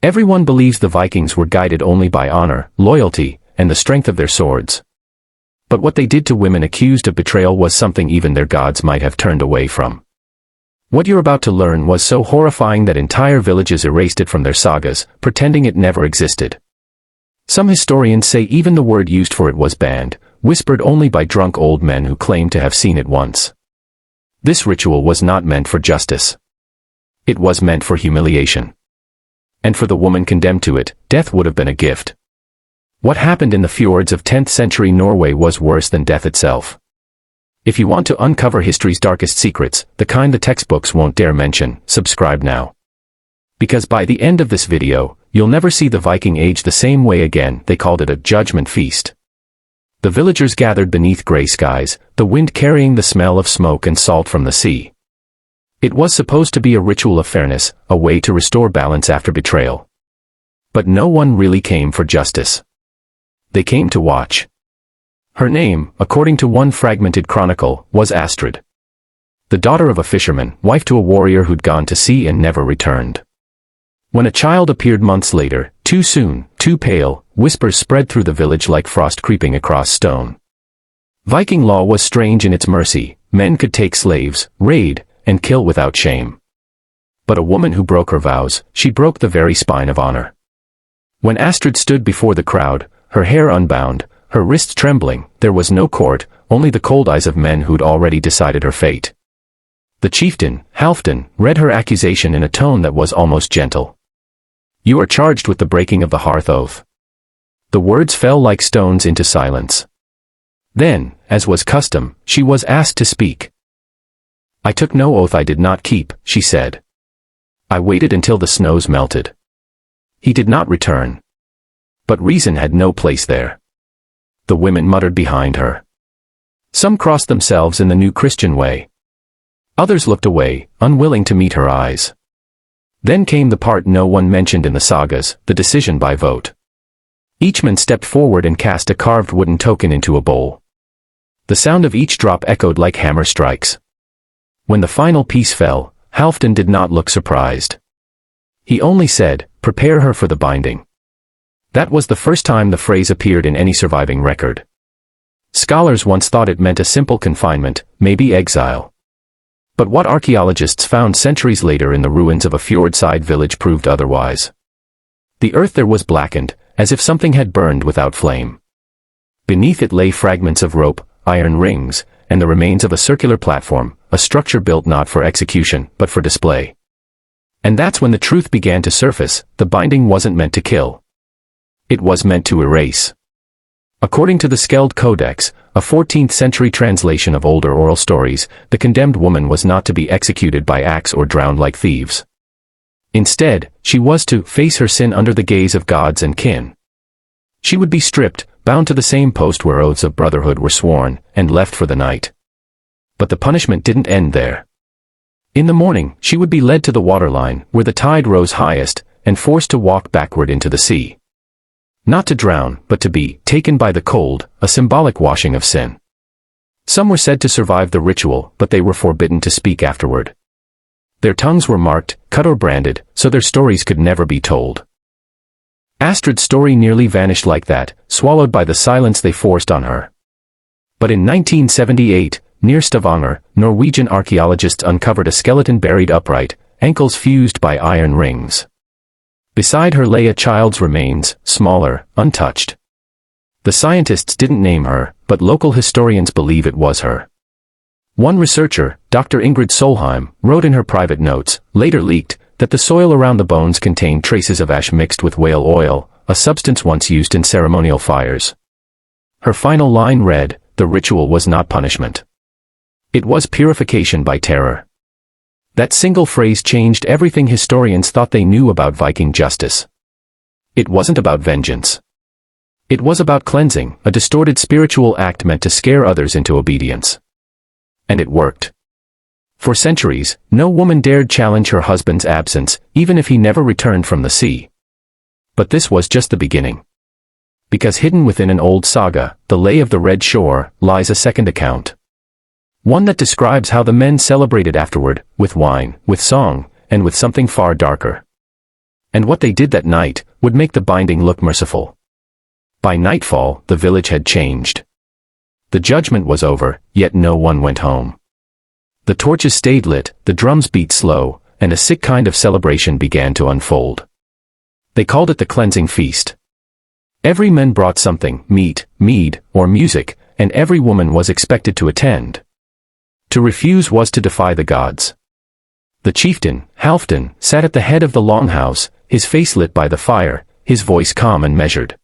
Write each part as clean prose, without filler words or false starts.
Everyone believes the Vikings were guided only by honor, loyalty, and the strength of their swords. But what they did to women accused of betrayal was something even their gods might have turned away from. What you're about to learn was so horrifying that entire villages erased it from their sagas, pretending it never existed. Some historians say even the word used for it was banned, whispered only by drunk old men who claimed to have seen it once. This ritual was not meant for justice. It was meant for humiliation. And for the woman condemned to it, death would have been a gift. What happened in the fjords of 10th century Norway was worse than death itself. If you want to uncover history's darkest secrets, the kind the textbooks won't dare mention, subscribe now. Because by the end of this video, you'll never see the Viking Age the same way again. They called it a judgment feast. The villagers gathered beneath gray skies, the wind carrying the smell of smoke and salt from the sea. It was supposed to be a ritual of fairness, a way to restore balance after betrayal. But no one really came for justice. They came to watch. Her name, according to one fragmented chronicle, was Astrid. The daughter of a fisherman, wife to a warrior who'd gone to sea and never returned. When a child appeared months later, too soon, too pale, whispers spread through the village like frost creeping across stone. Viking law was strange in its mercy. Men could take slaves, raid, and kill without shame. But a woman who broke her vows, she broke the very spine of honor. When Astrid stood before the crowd, her hair unbound, her wrists trembling, there was no court, only the cold eyes of men who'd already decided her fate. The chieftain, Halfdan, read her accusation in a tone that was almost gentle. "You are charged with the breaking of the hearth oath." The words fell like stones into silence. Then, as was custom, she was asked to speak. "I took no oath I did not keep," she said. "I waited until the snows melted." He did not return. But reason had no place there. The women muttered behind her. Some crossed themselves in the new Christian way. Others looked away, unwilling to meet her eyes. Then came the part no one mentioned in the sagas, the decision by vote. Each man stepped forward and cast a carved wooden token into a bowl. The sound of each drop echoed like hammer strikes. When the final piece fell, Halfdan did not look surprised. He only said, "Prepare her for the binding." That was the first time the phrase appeared in any surviving record. Scholars once thought it meant a simple confinement, maybe exile. But what archaeologists found centuries later in the ruins of a fjord-side village proved otherwise. The earth there was blackened, as if something had burned without flame. Beneath it lay fragments of rope, iron rings, and the remains of a circular platform, a structure built not for execution, but for display. And that's when the truth began to surface. The binding wasn't meant to kill. It was meant to erase. According to the Skeld Codex, a 14th century translation of older oral stories, the condemned woman was not to be executed by axe or drowned like thieves. Instead, she was to face her sin under the gaze of gods and kin. She would be stripped, bound to the same post where oaths of brotherhood were sworn, and left for the night. But the punishment didn't end there. In the morning, she would be led to the waterline, where the tide rose highest, and forced to walk backward into the sea. Not to drown, but to be taken by the cold, a symbolic washing of sin. Some were said to survive the ritual, but they were forbidden to speak afterward. Their tongues were marked, cut or branded, so their stories could never be told. Astrid's story nearly vanished like that, swallowed by the silence they forced on her. But in 1978, near Stavanger, Norwegian archaeologists uncovered a skeleton buried upright, ankles fused by iron rings. Beside her lay a child's remains, smaller, untouched. The scientists didn't name her, but local historians believe it was her. One researcher, Dr. Ingrid Solheim, wrote in her private notes, later leaked, that the soil around the bones contained traces of ash mixed with whale oil, a substance once used in ceremonial fires. Her final line read, "The ritual was not punishment. It was purification by terror." That single phrase changed everything historians thought they knew about Viking justice. It wasn't about vengeance. It was about cleansing, a distorted spiritual act meant to scare others into obedience. And it worked. For centuries, no woman dared challenge her husband's absence, even if he never returned from the sea. But this was just the beginning. Because hidden within an old saga, the Lay of the Red Shore, lies a second account. One that describes how the men celebrated afterward, with wine, with song, and with something far darker. And what they did that night would make the binding look merciful. By nightfall, the village had changed. The judgment was over, yet no one went home. The torches stayed lit, the drums beat slow, and a sick kind of celebration began to unfold. They called it the cleansing feast. Every man brought something, meat, mead, or music, and every woman was expected to attend. To refuse was to defy the gods. The chieftain, Halfdan, sat at the head of the longhouse, his face lit by the fire, his voice calm and measured.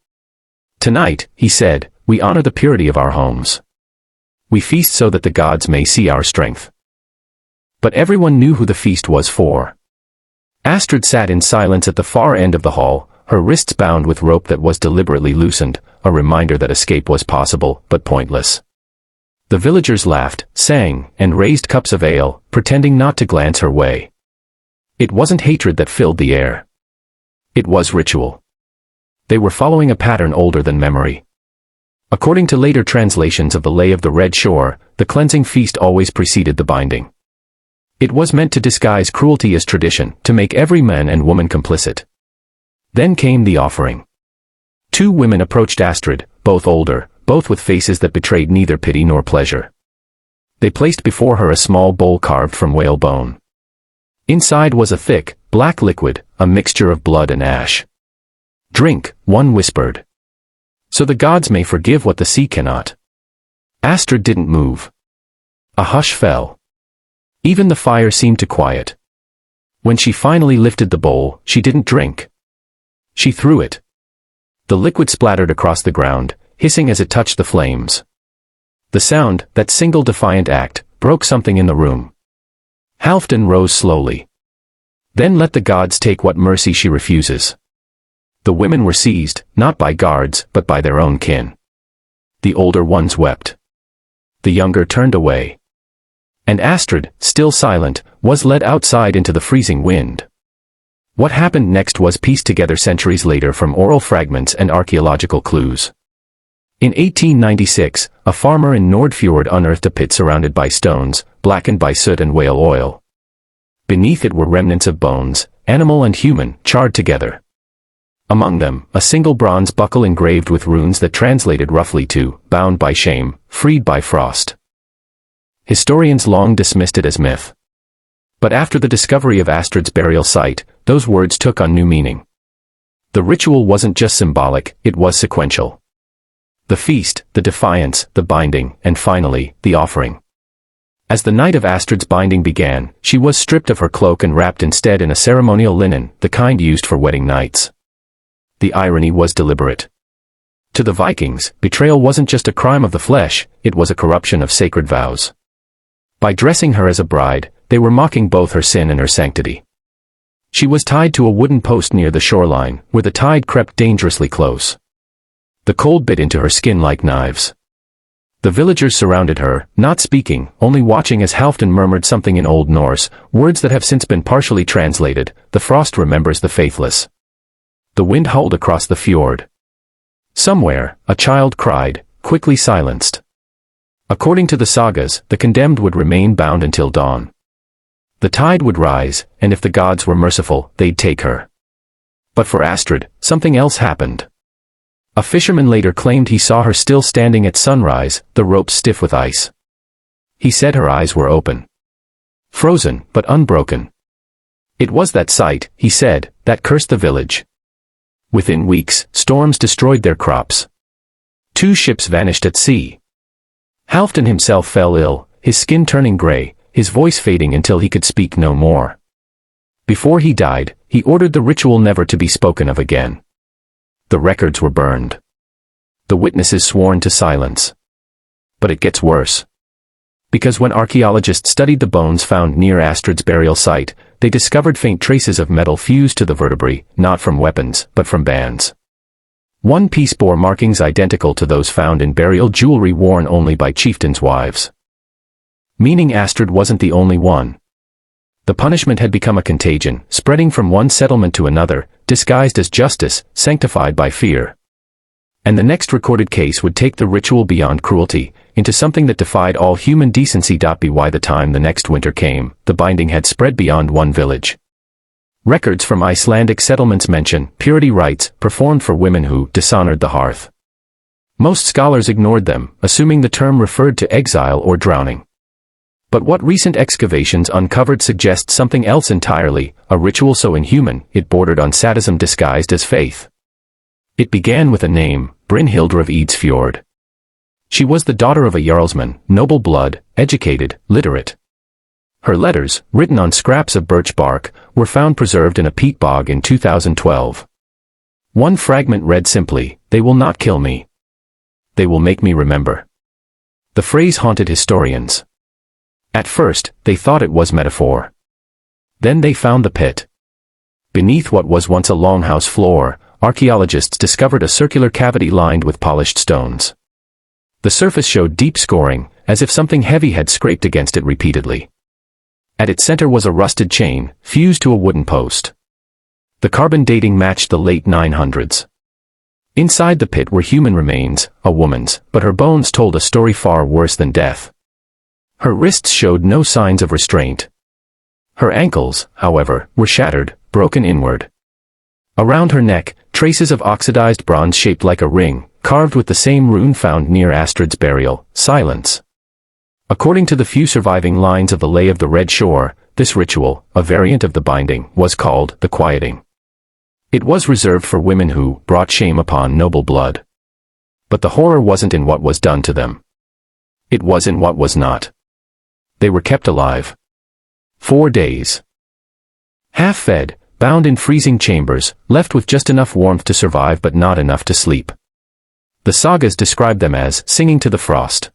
Tonight, he said, we honor the purity of our homes. We feast so that the gods may see our strength. But everyone knew who the feast was for. Astrid sat in silence at the far end of the hall, her wrists bound with rope that was deliberately loosened, a reminder that escape was possible, but pointless. The villagers laughed, sang, and raised cups of ale, pretending not to glance her way. It wasn't hatred that filled the air. It was ritual. They were following a pattern older than memory. According to later translations of the Lay of the Red Shore, the cleansing feast always preceded the binding. It was meant to disguise cruelty as tradition, to make every man and woman complicit. Then came the offering. 2 women approached Astrid, both older, both with faces that betrayed neither pity nor pleasure. They placed before her a small bowl carved from whale bone. Inside was a thick, black liquid, a mixture of blood and ash. Drink, one whispered. So the gods may forgive what the sea cannot. Astrid didn't move. A hush fell. Even the fire seemed to quiet. When she finally lifted the bowl, she didn't drink. She threw it. The liquid splattered across the ground, hissing as it touched the flames. The sound, that single defiant act, broke something in the room. Halfdan rose slowly. Then let the gods take what mercy she refuses. The women were seized, not by guards, but by their own kin. The older ones wept. The younger turned away. And Astrid, still silent, was led outside into the freezing wind. What happened next was pieced together centuries later from oral fragments and archaeological clues. In 1896, a farmer in Nordfjord unearthed a pit surrounded by stones, blackened by soot and whale oil. Beneath it were remnants of bones, animal and human, charred together. Among them, a single bronze buckle engraved with runes that translated roughly to, bound by shame, freed by frost. Historians long dismissed it as myth. But after the discovery of Astrid's burial site, those words took on new meaning. The ritual wasn't just symbolic, it was sequential. The feast, the defiance, the binding, and finally, the offering. As the night of Astrid's binding began, she was stripped of her cloak and wrapped instead in a ceremonial linen, the kind used for wedding nights. The irony was deliberate. To the Vikings, betrayal wasn't just a crime of the flesh, it was a corruption of sacred vows. By dressing her as a bride, they were mocking both her sin and her sanctity. She was tied to a wooden post near the shoreline, where the tide crept dangerously close. The cold bit into her skin like knives. The villagers surrounded her, not speaking, only watching as Halfdan murmured something in Old Norse, words that have since been partially translated, "The frost remembers the faithless." The wind howled across the fjord. Somewhere, a child cried, quickly silenced. According to the sagas, the condemned would remain bound until dawn. The tide would rise, and if the gods were merciful, they'd take her. But for Astrid, something else happened. A fisherman later claimed he saw her still standing at sunrise, the rope stiff with ice. He said her eyes were open. Frozen, but unbroken. It was that sight, he said, that cursed the village. Within weeks, storms destroyed their crops. 2 ships vanished at sea. Halfdan himself fell ill, his skin turning gray, his voice fading until he could speak no more. Before he died, he ordered the ritual never to be spoken of again. The records were burned. The witnesses sworn to silence. But it gets worse. Because when archaeologists studied the bones found near Astrid's burial site, they discovered faint traces of metal fused to the vertebrae, not from weapons, but from bands. One piece bore markings identical to those found in burial jewelry worn only by chieftains' wives. Meaning Astrid wasn't the only one. The punishment had become a contagion, spreading from one settlement to another, disguised as justice, sanctified by fear. And the next recorded case would take the ritual beyond cruelty, into something that defied all human decency. By the time the next winter came, the binding had spread beyond one village. Records from Icelandic settlements mention purity rites performed for women who dishonored the hearth. Most scholars ignored them, assuming the term referred to exile or drowning. But what recent excavations uncovered suggests something else entirely, a ritual so inhuman it bordered on sadism disguised as faith. It began with a name, Brynhildr of Edsfjord. She was the daughter of a jarlsman, noble blood, educated, literate. Her letters, written on scraps of birch bark, were found preserved in a peat bog in 2012. One fragment read simply, "They will not kill me. They will make me remember." The phrase haunted historians. At first, they thought it was metaphor. Then they found the pit. Beneath what was once a longhouse floor, archaeologists discovered a circular cavity lined with polished stones. The surface showed deep scoring, as if something heavy had scraped against it repeatedly. At its center was a rusted chain, fused to a wooden post. The carbon dating matched the late 900s. Inside the pit were human remains, a woman's, but her bones told a story far worse than death. Her wrists showed no signs of restraint. Her ankles, however, were shattered, broken inward. Around her neck, traces of oxidized bronze shaped like a ring, carved with the same rune found near Astrid's burial, silence. According to the few surviving lines of the Lay of the Red Shore, this ritual, a variant of the binding, was called the quieting. It was reserved for women who brought shame upon noble blood. But the horror wasn't in what was done to them. It was in what was not. They were kept alive. 4 days. Half-fed, bound in freezing chambers, left with just enough warmth to survive but not enough to sleep. The sagas describe them as singing to the frost.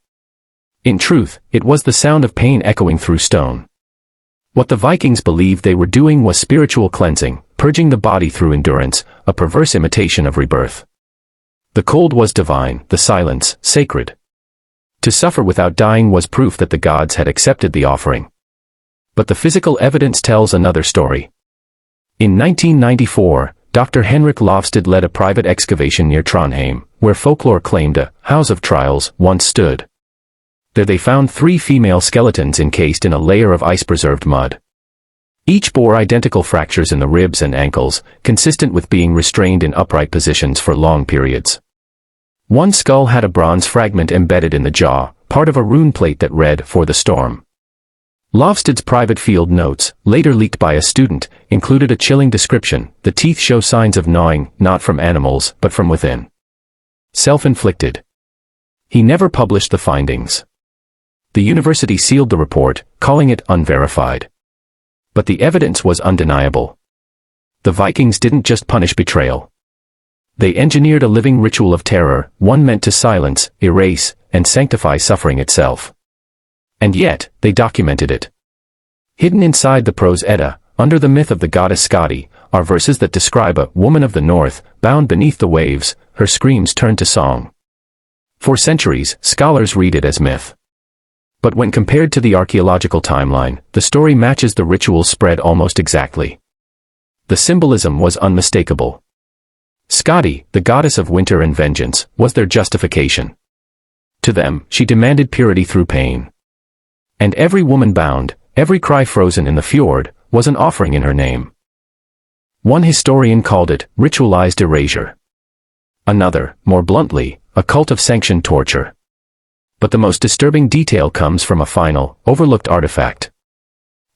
In truth, it was the sound of pain echoing through stone. What the Vikings believed they were doing was spiritual cleansing, purging the body through endurance, a perverse imitation of rebirth. The cold was divine, the silence, sacred. To suffer without dying was proof that the gods had accepted the offering. But the physical evidence tells another story. In 1994, Dr. Henrik Lofsted led a private excavation near Trondheim, where folklore claimed a house of trials once stood. There they found 3 female skeletons encased in a layer of ice-preserved mud. Each bore identical fractures in the ribs and ankles, consistent with being restrained in upright positions for long periods. One skull had a bronze fragment embedded in the jaw, part of a rune plate that read, "For the storm." Lofsted's private field notes, later leaked by a student, included a chilling description: the teeth show signs of gnawing, not from animals, but from within. Self-inflicted. He never published the findings. The university sealed the report, calling it unverified. But the evidence was undeniable. The Vikings didn't just punish betrayal. They engineered a living ritual of terror, one meant to silence, erase, and sanctify suffering itself. And yet, they documented it. Hidden inside the Prose Edda, under the myth of the goddess Skadi, are verses that describe a woman of the north, bound beneath the waves, her screams turned to song. For centuries, scholars read it as myth. But when compared to the archaeological timeline, the story matches the ritual's spread almost exactly. The symbolism was unmistakable. Skadi, the goddess of winter and vengeance, was their justification. To them, she demanded purity through pain. And every woman bound, every cry frozen in the fjord, was an offering in her name. One historian called it ritualized erasure. Another, more bluntly, a cult of sanctioned torture. But the most disturbing detail comes from a final, overlooked artifact.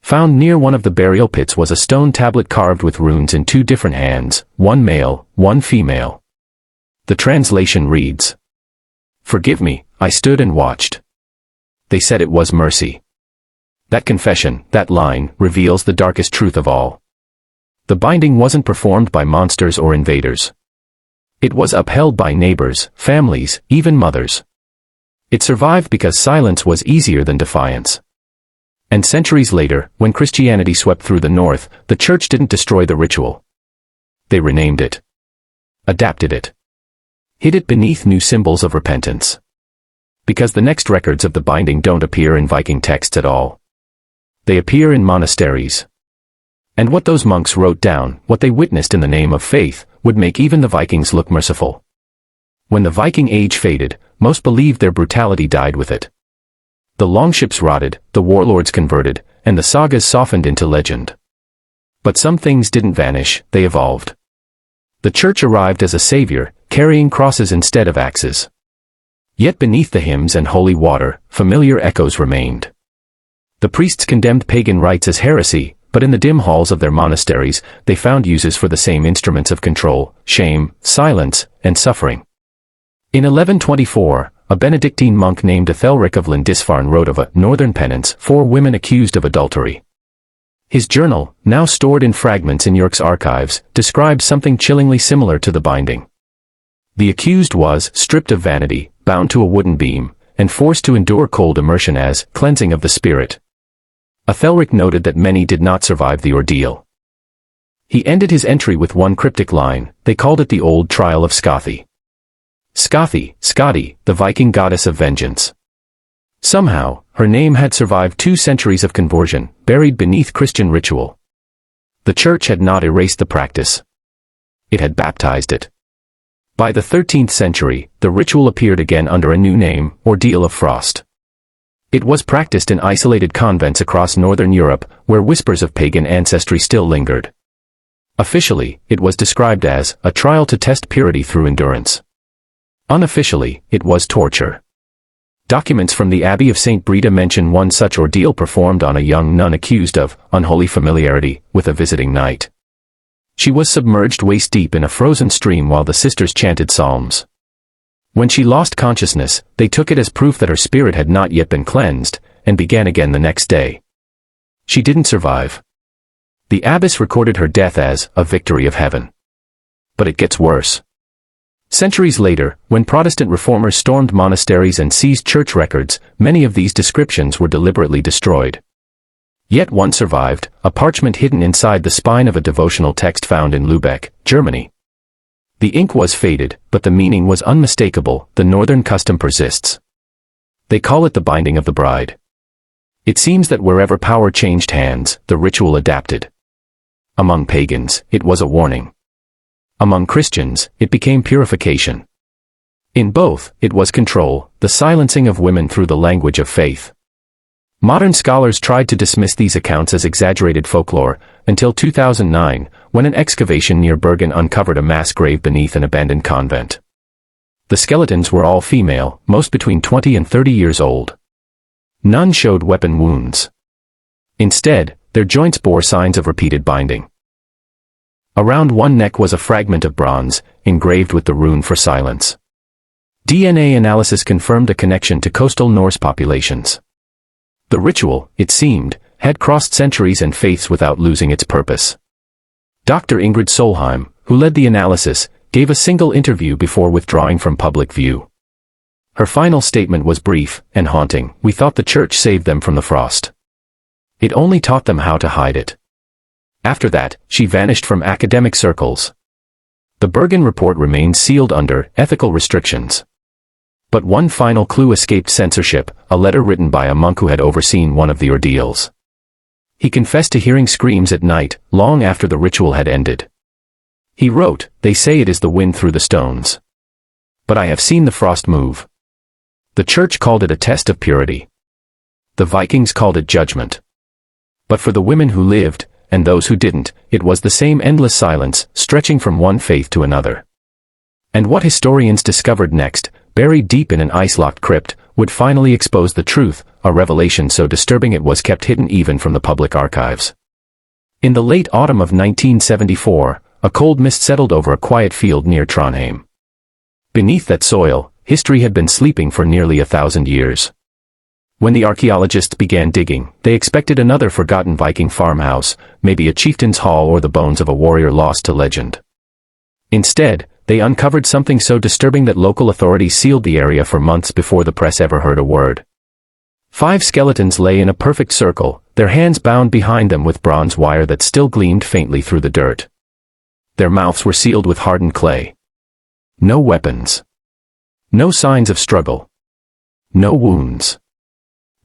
Found near one of the burial pits was a stone tablet carved with runes in 2 different hands, one male, one female. The translation reads, "Forgive me, I stood and watched." They said it was mercy. That confession, that line, reveals the darkest truth of all. The binding wasn't performed by monsters or invaders. It was upheld by neighbors, families, even mothers. It survived because silence was easier than defiance. And centuries later, when Christianity swept through the north, the church didn't destroy the ritual. They renamed it. Adapted it. Hid it beneath new symbols of repentance. Because the next records of the binding don't appear in Viking texts at all. They appear in monasteries. And what those monks wrote down, what they witnessed in the name of faith, would make even the Vikings look merciful. When the Viking age faded, most believed their brutality died with it. The longships rotted, the warlords converted, and the sagas softened into legend. But some things didn't vanish, they evolved. The church arrived as a savior, carrying crosses instead of axes. Yet beneath the hymns and holy water, familiar echoes remained. The priests condemned pagan rites as heresy, but in the dim halls of their monasteries, they found uses for the same instruments of control, shame, silence, and suffering. In 1124, a Benedictine monk named Ethelric of Lindisfarne wrote of a northern penance for women accused of adultery. His journal, now stored in fragments in York's archives, describes something chillingly similar to the binding. The accused was stripped of vanity, bound to a wooden beam, and forced to endure cold immersion as cleansing of the spirit. Ethelric noted that many did not survive the ordeal. He ended his entry with one cryptic line. They called it the Old Trial of Scothi. Scothi, Skadi, the Viking goddess of vengeance. Somehow, her name had survived 2 centuries of conversion, buried beneath Christian ritual. The church had not erased the practice. It had baptized it. By the 13th century, the ritual appeared again under a new name, Ordeal of Frost. It was practiced in isolated convents across northern Europe, where whispers of pagan ancestry still lingered. Officially, it was described as a trial to test purity through endurance. Unofficially, it was torture. Documents from the Abbey of St. Breda mention one such ordeal performed on a young nun accused of unholy familiarity with a visiting knight. She was submerged waist-deep in a frozen stream while the sisters chanted psalms. When she lost consciousness, they took it as proof that her spirit had not yet been cleansed, and began again the next day. She didn't survive. The abbess recorded her death as a victory of heaven. But it gets worse. Centuries later, when Protestant reformers stormed monasteries and seized church records, many of these descriptions were deliberately destroyed. Yet one survived, a parchment hidden inside the spine of a devotional text found in Lübeck, Germany. The ink was faded, but the meaning was unmistakable. The northern custom persists. They call it the binding of the bride. It seems that wherever power changed hands, the ritual adapted. Among pagans, it was a warning. Among Christians, it became purification. In both, it was control, the silencing of women through the language of faith. Modern scholars tried to dismiss these accounts as exaggerated folklore, until 2009, when an excavation near Bergen uncovered a mass grave beneath an abandoned convent. The skeletons were all female, most between 20 and 30 years old. None showed weapon wounds. Instead, their joints bore signs of repeated binding. Around one neck was a fragment of bronze, engraved with the rune for silence. DNA analysis confirmed a connection to coastal Norse populations. The ritual, it seemed, had crossed centuries and faiths without losing its purpose. Dr. Ingrid Solheim, who led the analysis, gave a single interview before withdrawing from public view. Her final statement was brief and haunting. We thought the church saved them from the frost. It only taught them how to hide it. After that, she vanished from academic circles. The Bergen report remains sealed under ethical restrictions. But one final clue escaped censorship, a letter written by a monk who had overseen one of the ordeals. He confessed to hearing screams at night, long after the ritual had ended. He wrote, "They say it is the wind through the stones. But I have seen the frost move." The church called it a test of purity. The Vikings called it judgment. But for the women who lived, and those who didn't, it was the same endless silence, stretching from one faith to another. And what historians discovered next, buried deep in an ice-locked crypt, would finally expose the truth, a revelation so disturbing it was kept hidden even from the public archives. In the late autumn of 1974, a cold mist settled over a quiet field near Trondheim. Beneath that soil, history had been sleeping for nearly 1,000 years. When the archaeologists began digging, they expected another forgotten Viking farmhouse, maybe a chieftain's hall or the bones of a warrior lost to legend. Instead, they uncovered something so disturbing that local authorities sealed the area for months before the press ever heard a word. 5 skeletons lay in a perfect circle, their hands bound behind them with bronze wire that still gleamed faintly through the dirt. Their mouths were sealed with hardened clay. No weapons. No signs of struggle. No wounds.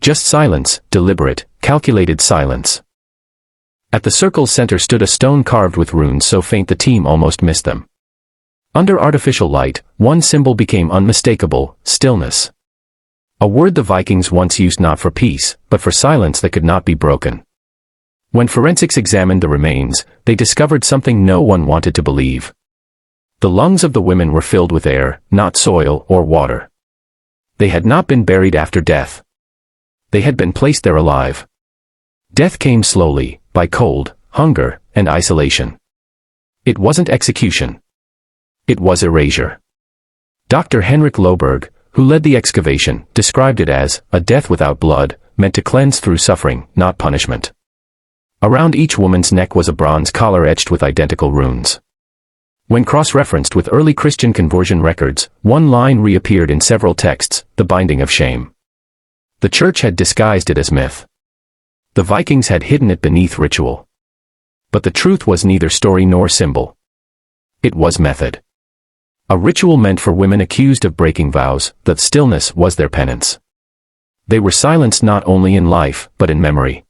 Just silence, deliberate, calculated silence. At the circle's center stood a stone carved with runes so faint the team almost missed them. Under artificial light, one symbol became unmistakable: stillness. A word the Vikings once used not for peace, but for silence that could not be broken. When forensics examined the remains, they discovered something no one wanted to believe. The lungs of the women were filled with air, not soil or water. They had not been buried after death. They had been placed there alive. Death came slowly, by cold, hunger, and isolation. It wasn't execution. It was erasure. Dr. Henrik Loberg, who led the excavation, described it as a death without blood, meant to cleanse through suffering, not punishment. Around each woman's neck was a bronze collar etched with identical runes. When cross-referenced with early Christian conversion records, one line reappeared in several texts, the binding of shame. The church had disguised it as myth. The Vikings had hidden it beneath ritual. But the truth was neither story nor symbol. It was method. A ritual meant for women accused of breaking vows, that stillness was their penance. They were silenced not only in life, but in memory.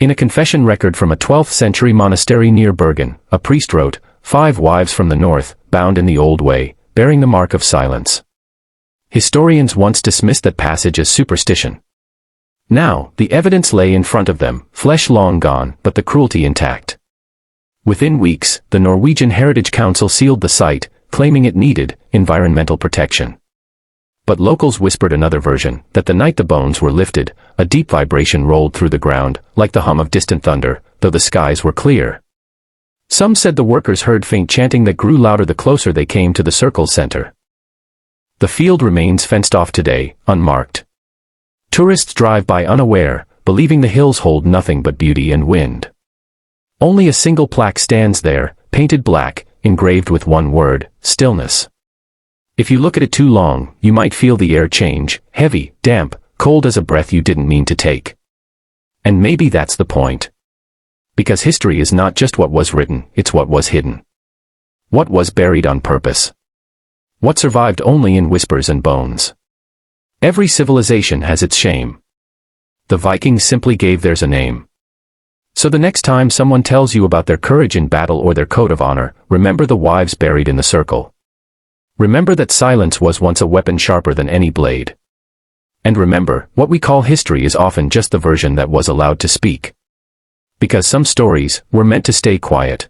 In a confession record from a 12th century monastery near Bergen, a priest wrote, 5 wives from the north, bound in the old way, bearing the mark of silence. Historians once dismissed that passage as superstition. Now, the evidence lay in front of them, flesh long gone, but the cruelty intact. Within weeks, the Norwegian Heritage Council sealed the site, claiming it needed environmental protection. But locals whispered another version, that the night the bones were lifted, a deep vibration rolled through the ground, like the hum of distant thunder, though the skies were clear. Some said the workers heard faint chanting that grew louder the closer they came to the circle's center. The field remains fenced off today, unmarked. Tourists drive by unaware, believing the hills hold nothing but beauty and wind. Only a single plaque stands there, painted black, engraved with one word, stillness. If you look at it too long, you might feel the air change, heavy, damp, cold as a breath you didn't mean to take. And maybe that's the point. Because history is not just what was written, it's what was hidden. What was buried on purpose. What survived only in whispers and bones. Every civilization has its shame. The Vikings simply gave theirs a name. So the next time someone tells you about their courage in battle or their code of honor, remember the wives buried in the circle. Remember that silence was once a weapon sharper than any blade. And remember, what we call history is often just the version that was allowed to speak. Because some stories were meant to stay quiet.